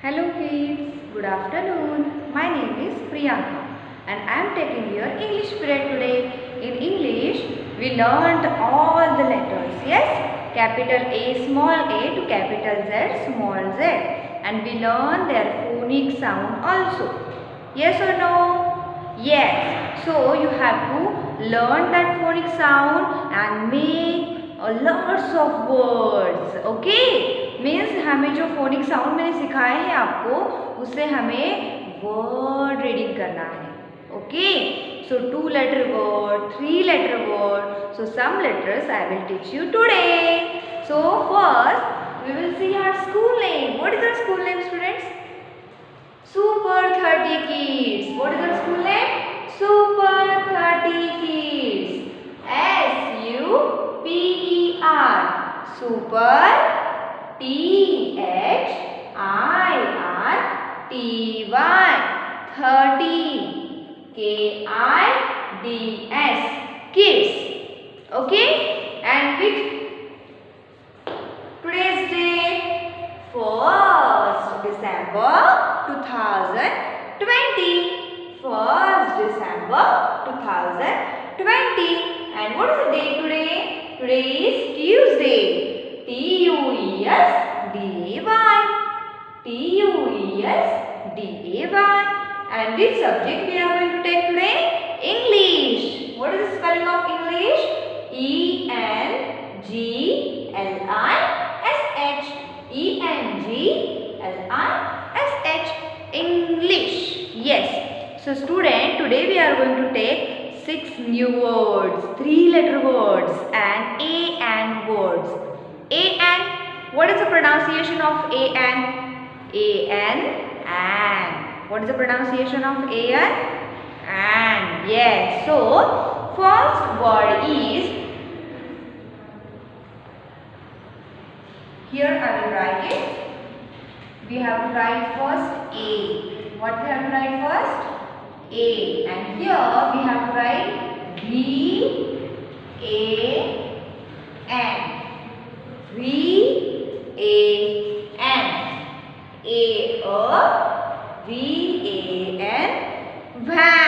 Hello kids, good afternoon. My name is Priyanka and I am taking your English period today. In English, we learned all the letters, yes? Capital A, small a to capital Z, small z. And we learned their phonic sound also. Yes or no? Yes. So you have to learn that phonic sound and make lots of words. Okay? Means हमें जो phonic sound मैंने सिखाए हैं आपको उससे हमें word reading करना है. Okay, so 2 letter word, 3 letter word, so some letters I will teach you today. So first we will see our school name. What is our school name, students? Super 30 Kids. What is our school name? Super 30 Kids. SUPER. Super THIRTY 30 KIDS kids. Okay, and which today's date? 1st December 2020. 1st December 2020. And what is the date today? Today is Tuesday. TUESDAY. TUESDAY. And which subject we are going to take today? English. What is the spelling of English? ENGLISH. ENGLISH. English. Yes. So student, today we are going to take 6 new words, 3 letter words and AN words. AN. What is the pronunciation of AN? AN. What is the pronunciation of AN? And. Yes. So first word is, here I will write it. We have to write first A. What we have to write first? A. And here we have to write VAN. VAN. VAN. Van.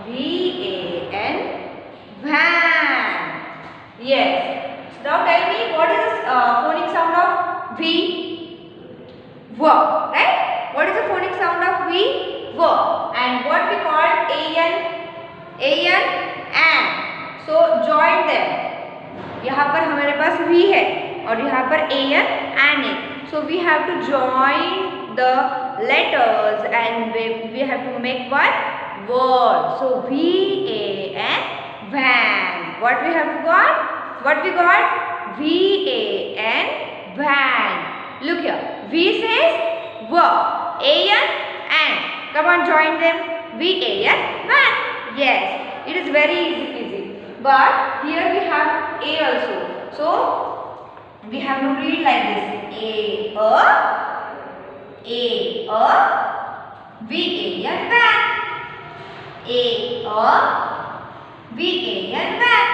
VAN. Van. Yes. So now tell me, what is the phonic sound of V? V. Right? What is the phonic sound of V? V. And what we call AN? AN. So join them. यहाँ पर हमारे पास V है और यहाँ पर AN and A. So we have to join the letters and we have to make one word. So VAN, van. What we have got? What we got? VAN, van. Look here. V says V. AN and. Come on, join them. VAN, van. Yes. It is very easy. But here we have A also. So we have to read like this. VAN, van. VAN, van.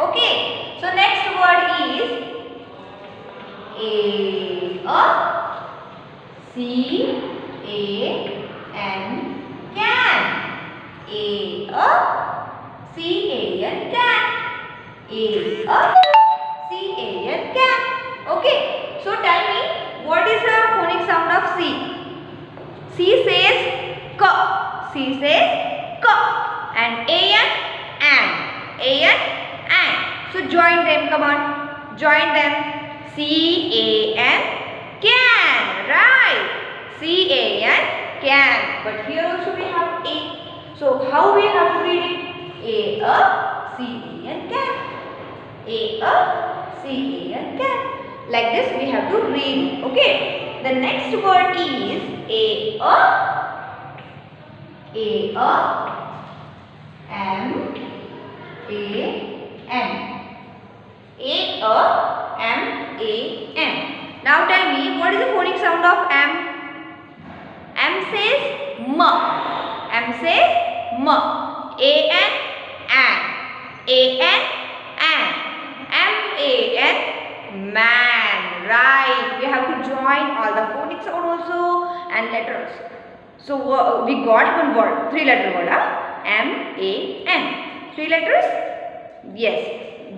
Okay. So next word is CAN. Can. CAN, can. CAN, can. Okay. So tell me, what is the phonic sound of C? C says K. C says K. And AN, and. AN, and. So join them. Come on. Join them. CAN, can. Right. CAN, can. But here also we have A. So how we have to read it? CAN, can. CAN, can. Like this we have to read. Okay. The next word is AMAN. AMAN. Now tell me, what is the phonic sound of M? M says M. M says M. AN, and. AN, and. MAN. Man. Right. We have to join all the phonic sound also and letters. So we got one word, 3-letter word, M-A-N. 3 letters? Yes.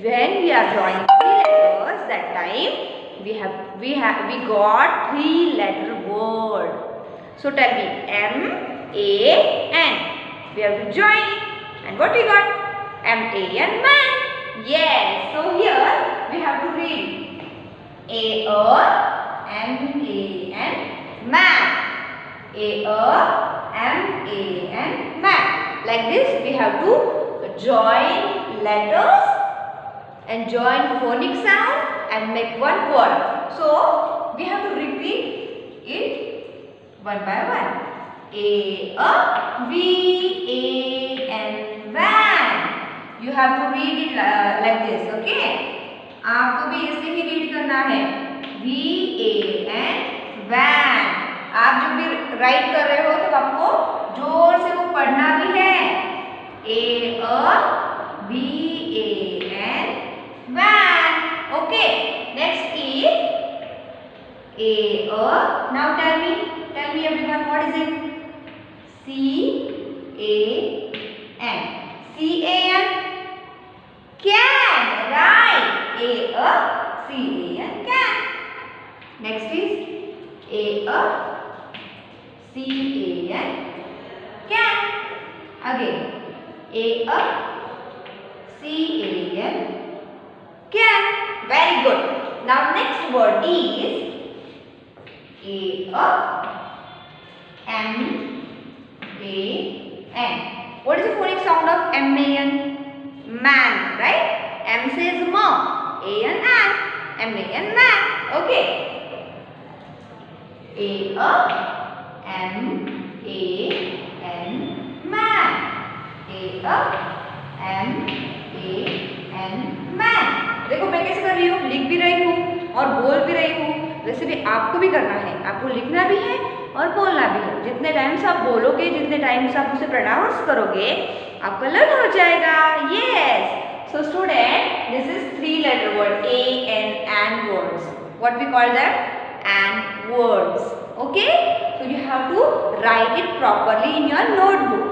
When we are joining 3 letters, that time we got 3-letter word. So tell me, M-A-N. We have to join it. And what we got? M-A-N, man. Yes. So here we have to read A-M-A-N, man. A-M-A-N, man. Like this, we have to join letters and join phonic sound and make one word. So we have to repeat it one by one. A-V-A-N, van. You have to read it like this, okay? आपको भी ऐसे ही read करना है. V-A-N, van. आप जब भी right कर रहे हो तो आपको जोर से वो पढ़ना भी है. A-V-A-N, van. Okay. Next is now tell me everyone, what is it? C-A-N. C-A-N. Can. Right. C-A-N. Can. Next is C-A-N. Can. Again. C-A-N. Can. Very good. Now next word is M-A-N. What is the phonic sound of M-A-N? Man, right? M says ma, A-N, an. M-A-N, man. Okay. A-M-A-N, man. A-M-A-N, man. देखो मैं कैसे कर रही हूँ, लिख भी रही हूँ और बोल भी रही हूँ. वैसे भी आपको भी करना है, आपको लिखना भी है और बोलना भी है. जितने टाइम से आप बोलोगे, जितने टाइम से आप उसे प्रोनाउंस करोगे, आपका लर्न हो जाएगा. Yes. So student, this is 3-letter word, A-N, and words. What we call them? And words. Okay? So you have to write it properly in your notebook.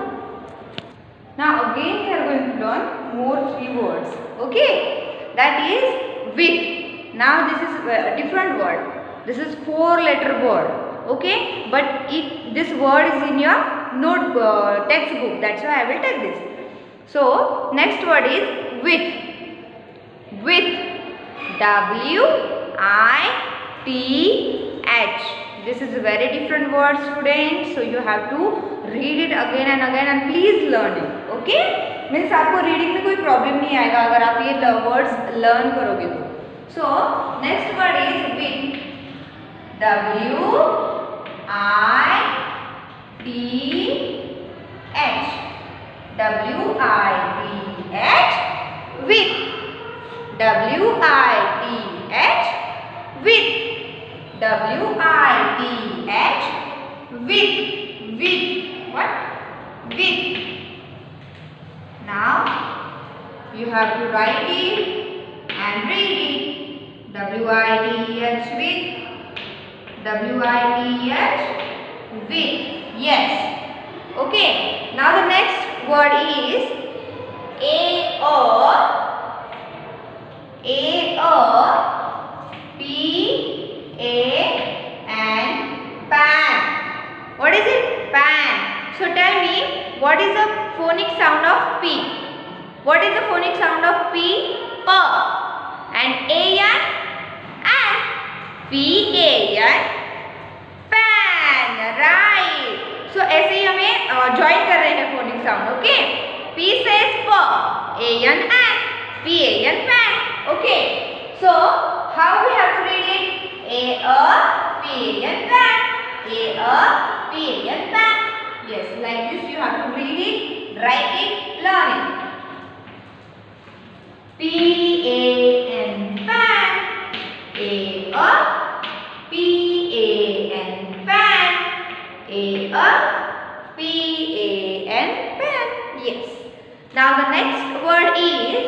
Now again we are going to learn more 3 words. Okay? That is with. Now this is a different word. This is 4-letter word. Okay? But this word is in your textbook. That's why I will take this. So next word is with. With. W-I-T-H. This is a very different word, students. So you have to read it again and again and please learn it. Okay? Means आपको reading में कोई problem नहीं आएगा अगर आप ये words learn करोगे तो. So next word is with. W-I-T-H. W-I-T-H. With. W-I-T-H. With. W-I-T-H. With. With. What? With. Now you have to write it and read it. W-I-T-H with. W-I-T-H with. Yes. Okay. Now the next word is P-A-N, pan. What is it? Pan. So tell me, what is the phonic sound of P? What is the phonic sound of P? P. And A-N? And. P-A-N, pan. Right. So ऐसे ही हमें join कर रहे हैं phonic sound. Okay. P says P. A-N, and. P-A-N, pan. Okay. So how we have to read it? A-P-A-N, pan. A-P-A-N, pan. Yes, like this you have to read it, write it, learn it. P-A-N, pan. A-P-A-N, pan. A-P-A-N, pan. Yes. Now the next word is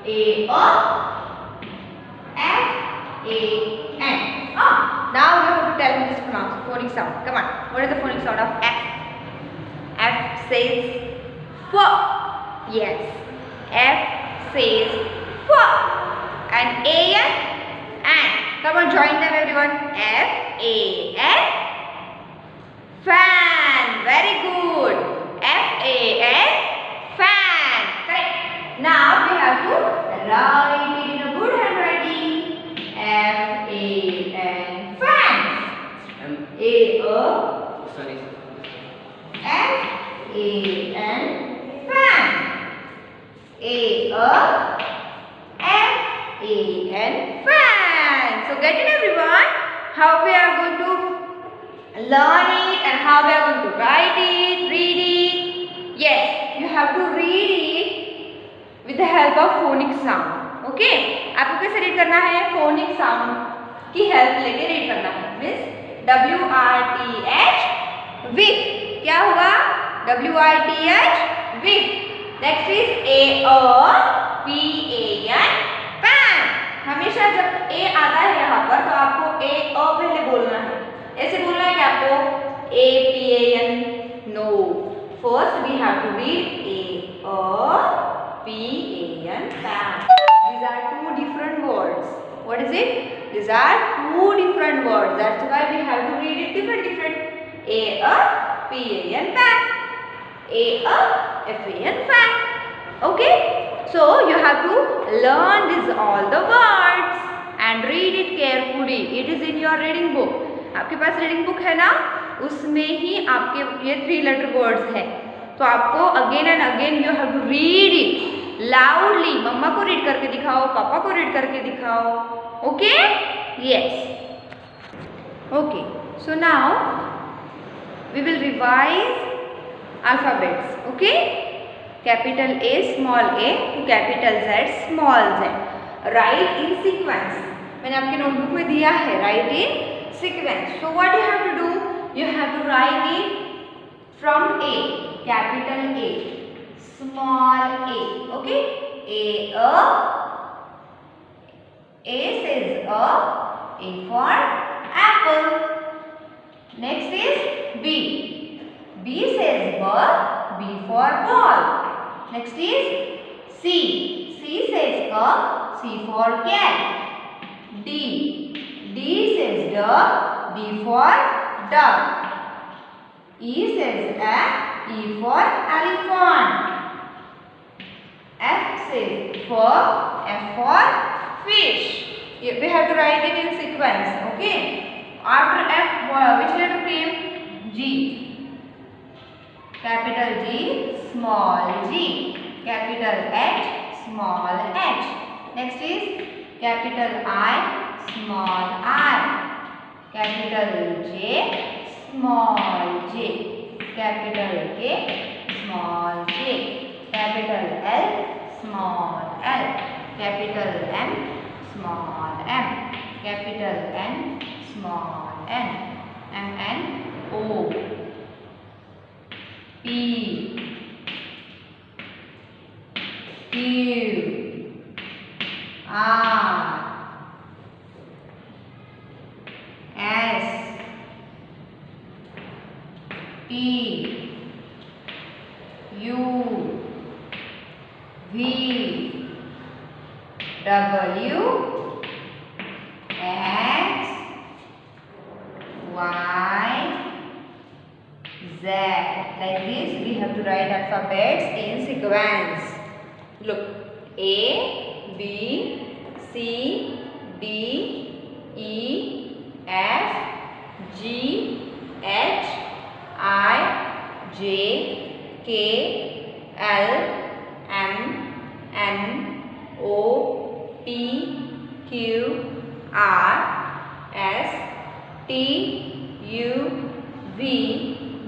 A-F-F-A-N, A, N. Now you have to tell me this phonic sound. Come on. What is the phonic sound of F? F says F. Yes. F says F. And A-N? And. Come on, join them everyone. F-A-N. Fan. Very good. F-A-N. Fan. Correct. Now we have to write it in a good handwriting. F-A-N. Fan. Sorry. F-A-N. Fan. F-A-N. Fan. So get it everyone. How we are going to learn it and how we are going to write it, read it. Yes, you have to read it with the help of phonic sound. Okay? आपको कैसे read करना है? phonic sound की help लेके read करना है. Means WRTH with. क्या होगा? WRTH with. Next is APAN. pan. हमेशा जब A आता है यहाँ पर तो आपको A पहले बोलना है. ऐसे बोलना है कि आपको APAN. No. First we have to read APAN. pan. These are two different words. What is it? These are two different words. That's why we have to read it different. APAN. pan. AFAN. fan. Okay? So you have to learn these all the words and read it carefully. It is in your reading book. आपके पास reading book है ना, उसमें ही आपके ये 3 letter words है. तो आपको again and again you have to read it loudly. मम्मा को रीड करके दिखाओ, पापा को रीड करके दिखाओ. Okay? Yes. Okay. So now we will revise alphabets. Okay? Capital A, small a to capital Z, small z. Write in sequence. मैंने आपके नोटबुक में दिया है. Write in sequence. So what you have to do? You have to write it from A. Capital A, small a. Okay? A says A for apple. Next is B. B says B for ball. Next is C. C says C for cat. D. D says D for dog. E says E for elephant. F says F for fish. We have to write it in sequence. Okay? After F, which letter came? G. Capital G, small g. Capital H, small h. Next is capital I, small I. Capital J, small j. Capital K, small j. Capital L, small l. Capital M, small m. Capital N, small n. N, O. P, Q, R, S, T, U, V, W, X, Y, Z. Like this we have to write alphabets in sequence. Look. A, B, C, D, E, F, G, H, I, J, K, L, M, N, O, P, Q, R, S, T, U, V,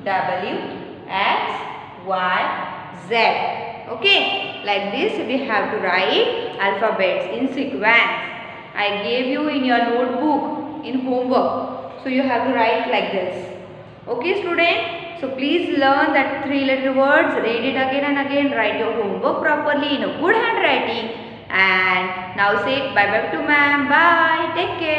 W, X, Y, Z. Okay? Like this we have to write alphabets in sequence. I gave you in your notebook in homework. So you have to write like this. Okay student? So please learn that 3 letter words. Read it again and again. Write your homework properly in a good handwriting. And now say bye bye to ma'am. Bye. Take care.